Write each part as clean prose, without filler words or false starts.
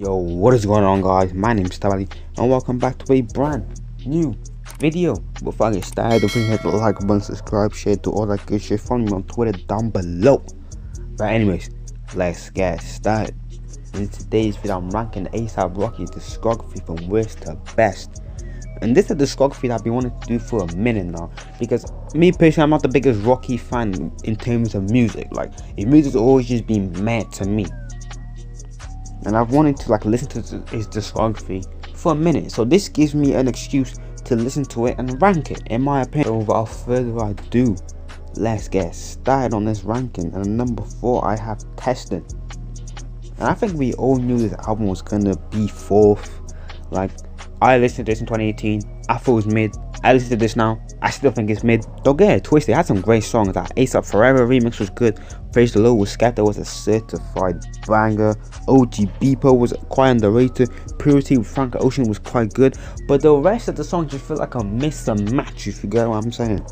Yo, what is going on, guys? My name is Tabali and welcome back to a brand new video. Before I get started, don't forget to hit the like button, subscribe, share, do all that good shit. Follow me on Twitter down below. But anyways, let's get started. In today's video, I'm ranking A$AP Rocky's discography from worst to best. And this is a discography that I've been wanting to do for a minute now, because me personally, I'm not the biggest Rocky fan in terms of music. Like, his music's always just been mad to me, and I've wanted to listen to his discography for a minute, so this gives me an excuse to listen to it and rank it, in my opinion. So without further ado, let's get started on this ranking. And number 4, I have Testing. And I think we all knew this album was gonna be 4th. Like, I listened to this in 2018, I thought it was mid. I listened to this now, I still think it's mid. Don't get it twisted, it had some great songs. That A$AP Forever remix was good. Praise the Lord with Skepta was a certified banger. OG Beepo was quite underrated. Purity with Frank Ocean was quite good. But the rest of the songs just feel like a miss and match, if you get what I'm saying.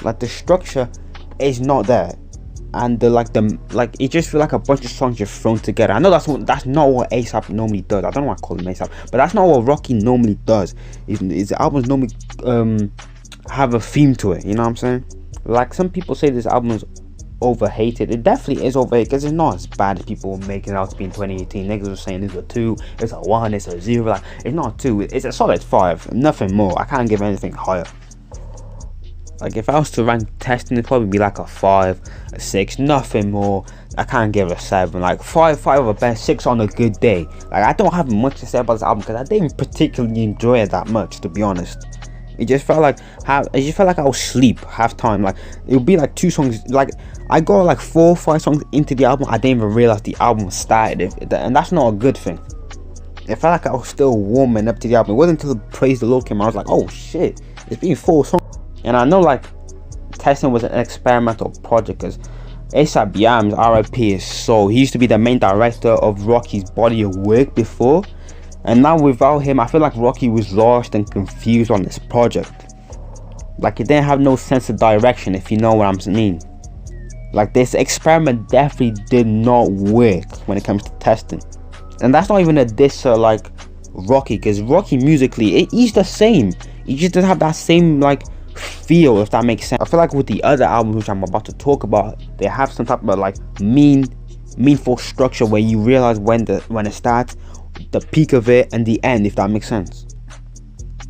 Like, the structure is not there, and it just feel like a bunch of songs just thrown together. I know that's not what A$AP normally does. I don't know why I call him A$AP, but that's not what Rocky normally does. His albums normally have a theme to it, you know what I'm saying? Like, some people say this album is overhated. It definitely is overhated, because it's not as bad as people were making it out to be in 2018. Niggas were saying it's a 2, it's a 1, it's a 0. Like, it's not a 2, it's a solid 5, nothing more. I can't give anything higher. Like, if I was to rank Testing, it'd probably be like a 5, a 6, nothing more. I can't give a 7. Like, 5 of a best, 6 on a good day. Like, I don't have much to say about this album, because I didn't particularly enjoy it that much, to be honest. It just felt like I was asleep half time. Like, it would be like 2 songs. Like, I got like 4 or 5 songs into the album, I didn't even realize the album started, and that's not a good thing. It felt like I was still warming up to the album. It wasn't until Praise the Lord came out, I was like, oh shit, it's been 4 songs. And I know, like, Testing was an experimental project, because A$AP Yams, R.I.P. his soul, he used to be the main director of Rocky's body of work before, and now without him, I feel like Rocky was lost and confused on this project. Like, it didn't have no sense of direction, if you know what I mean. Like, this experiment definitely did not work when it comes to Testing. And that's not even a diss to, like, Rocky, because Rocky musically, he's the same. He just doesn't have that same, like, feel, if that makes sense. I feel like with the other albums, which I'm about to talk about, they have some type of, like, meaningful structure where you realize when it starts, the peak of it, and the end, if that makes sense.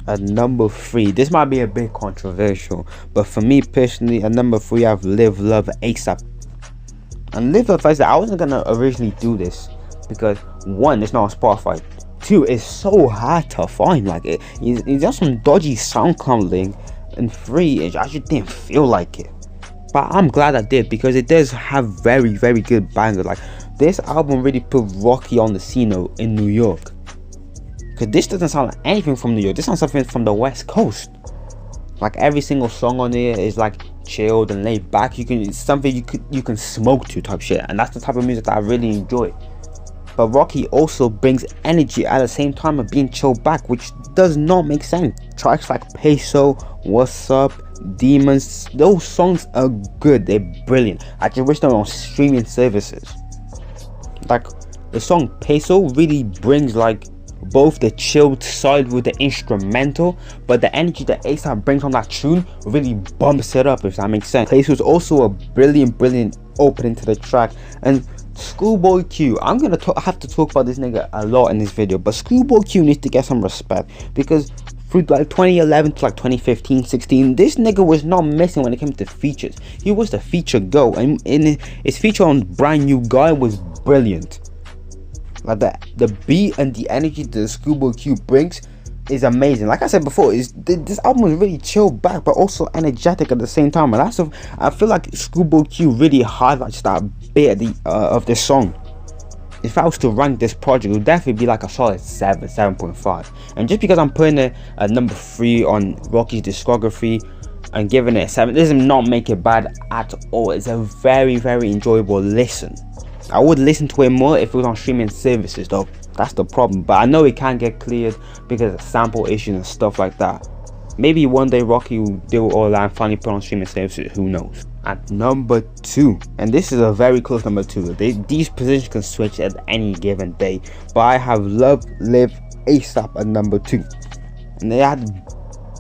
At number 3, this might be a bit controversial, but for me personally, at number 3, I have Live Love A$AP. And Live Love A$AP, I wasn't gonna originally do this, because 1, it's not on Spotify. 2, it's so hard to find. Like, it's just some dodgy SoundCloud link. And 3, I just didn't feel like it. But I'm glad I did, because it does have very, very good bangers. Like, this album really put Rocky on the scene in New York. Because this doesn't sound like anything from New York. This sounds something from the West Coast. Like, every single song on there is like chilled and laid back. It's something you can smoke to type shit. And that's the type of music that I really enjoy. But Rocky also brings energy at the same time of being chilled back, which does not make sense. Tracks like Peso, What's Up, Demons, those songs are good, they're brilliant. I just wish they were on streaming services. Like, the song Peso really brings, like, both the chilled side with the instrumental, but the energy that A$AP brings on that tune really bumps it up, if that makes sense. Peso is also a brilliant opening to the track. And Schoolboy Q, I'm gonna have to talk about this nigga a lot in this video, but Schoolboy Q needs to get some respect, because through like 2011 to like 2015, 16, this nigga was not missing when it came to features. He was the feature go, and his feature on Brand New Guy was brilliant. Like, the beat and the energy that Schoolboy Q brings is amazing. Like I said before, this album is really chilled back, but also energetic at the same time. And I feel like Schoolboy Q really highlights that bit of this song. If I was to rank this project, it would definitely be like a solid 7, 7.5. And just because I'm putting it at number 3 on Rocky's discography and giving it a 7, does not make it bad at all. It's a very, very enjoyable listen. I would listen to it more if it was on streaming services, though. That's the problem. But I know it can get cleared because of sample issues and stuff like that. Maybe one day Rocky will do all that and finally put on streaming services, who knows. at number 2, and this is a very close number 2. These positions can switch at any given day, but I have Love Live ASAP at number 2, and they had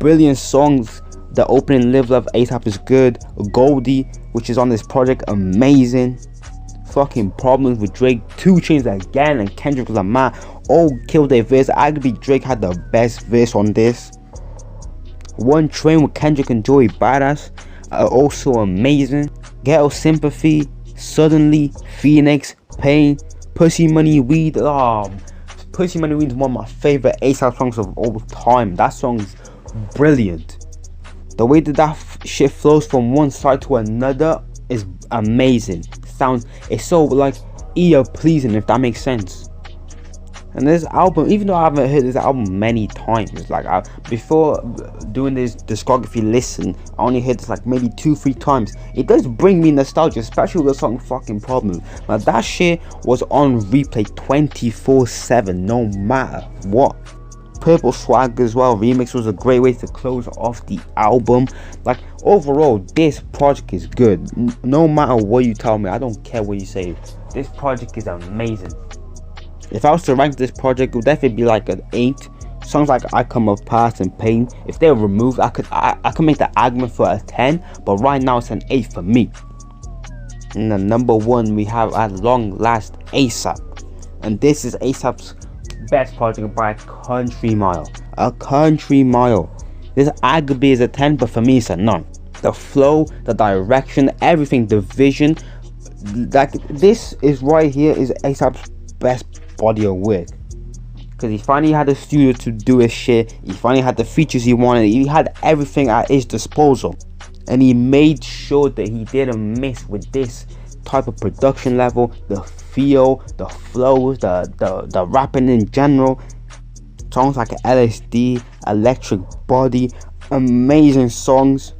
brilliant songs. The opening Live Love ASAP is good. Goldie, which is on this project, amazing. Fucking Problems with Drake, 2 Chainz again, and Kendrick Lamar all killed their verse. Arguably Drake had the best verse on this. One Train with Kendrick and Joey Badass are also amazing. Ghetto Sympathy, Suddenly, Phoenix, Pain, Pussy Money Weed. Pussy Money Weed is one of my favorite ASAP songs of all time. That song's brilliant. The way that shit flows from one side to another is amazing. It's so like ear pleasing, if that makes sense. And this album, even though I haven't heard this album many times, like before doing this discography listen, I only heard this like maybe 2-3 times. It does bring me nostalgia, especially with the song Fucking Problems. Now that shit was on replay 24/7, no matter what. Purple Swag as well remix was a great way to close off the album. Like overall, this project is good. No matter what you tell me, I don't care what you say, this project is amazing. If I was to rank this project, it would definitely be like an 8. Songs like I Come Up Past and Pain, if they were removed, I could make the argument for a 10, but right now it's an 8 for me. And the number 1 we have at long last ASAP, and this is ASAP's best project by a country mile. A country mile. This arguably is a 10, but for me it's a 9. The flow, the direction, everything, the vision, like this is right here is ASAP's best body of work, because he finally had a studio to do his shit. He finally had the features he wanted. He had everything at his disposal, and he made sure that he didn't miss with this type of production level, the feel, the flows, the rapping in general. Songs like LSD, Electric Body, amazing songs.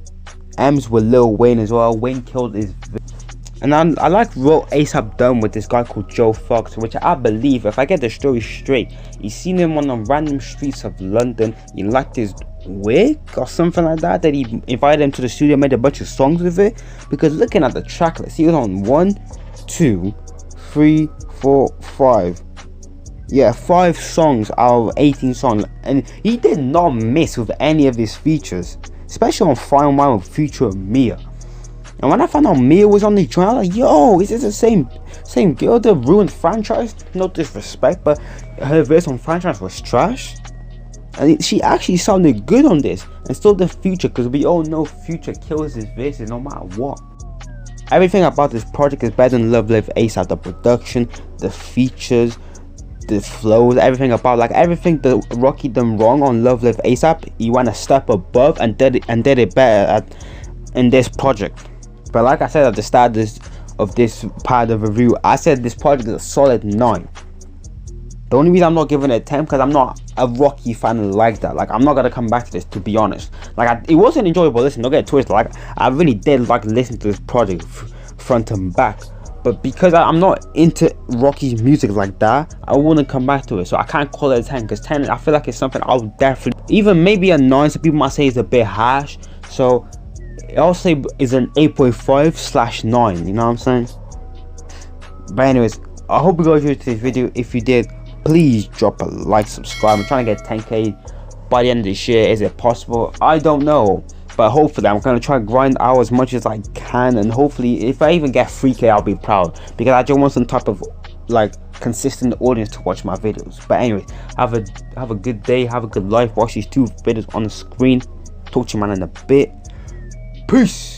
M's with Lil Wayne as well. Wayne killed his. And I like what ASAP done with this guy called Joe Fox, which I believe, if I get the story straight, he's seen him on the random streets of London. He liked his wig or something like that, that he invited him to the studio, made a bunch of songs with it. Because looking at the track list, he was on 1, 2, 3, 4, 5. Yeah, 5 songs out of 18 songs, and he did not miss with any of his features, especially on Final Mile with Future Mia. And when I found out Mia was on the joint, I was like, yo, is this the same girl that ruined Franchise? No disrespect, but her verse on Franchise was trash. And she actually sounded good on this. And still the Future, because we all know Future kills his verses no matter what. Everything about this project is better than Love Live ASAP. The production, the features, the flows, everything about, like everything that Rocky done wrong on Love Live ASAP, he went a step above and did it better in this project. But like I said at the start of this part of the review, I said this project is a solid 9. The only reason I'm not giving it a 10 because I'm not a Rocky fan like that. Like I'm not gonna come back to this, to be honest. Like it wasn't enjoyable listen, don't get it twisted. Like I really did like listening to this project front and back. But because I'm not into Rocky's music like that, I wouldn't come back to it. So I can't call it a 10 because 10, I feel like it's something I'll definitely, even maybe a 9. Some people might say it's a bit harsh. So I'll say it's an 8.5/9, you know what I'm saying? But anyways, I hope you guys enjoyed this video. If you did, please drop a like, subscribe. I'm trying to get 10k by the end of this year. Is it possible? I don't know, but hopefully I'm gonna try to grind out as much as I can, and hopefully if I even get 3k, I'll be proud, because I just want some type of like consistent audience to watch my videos. But anyways, have a good day, have a good life. Watch these 2 videos on the screen. Talk to you man in a bit. Peace.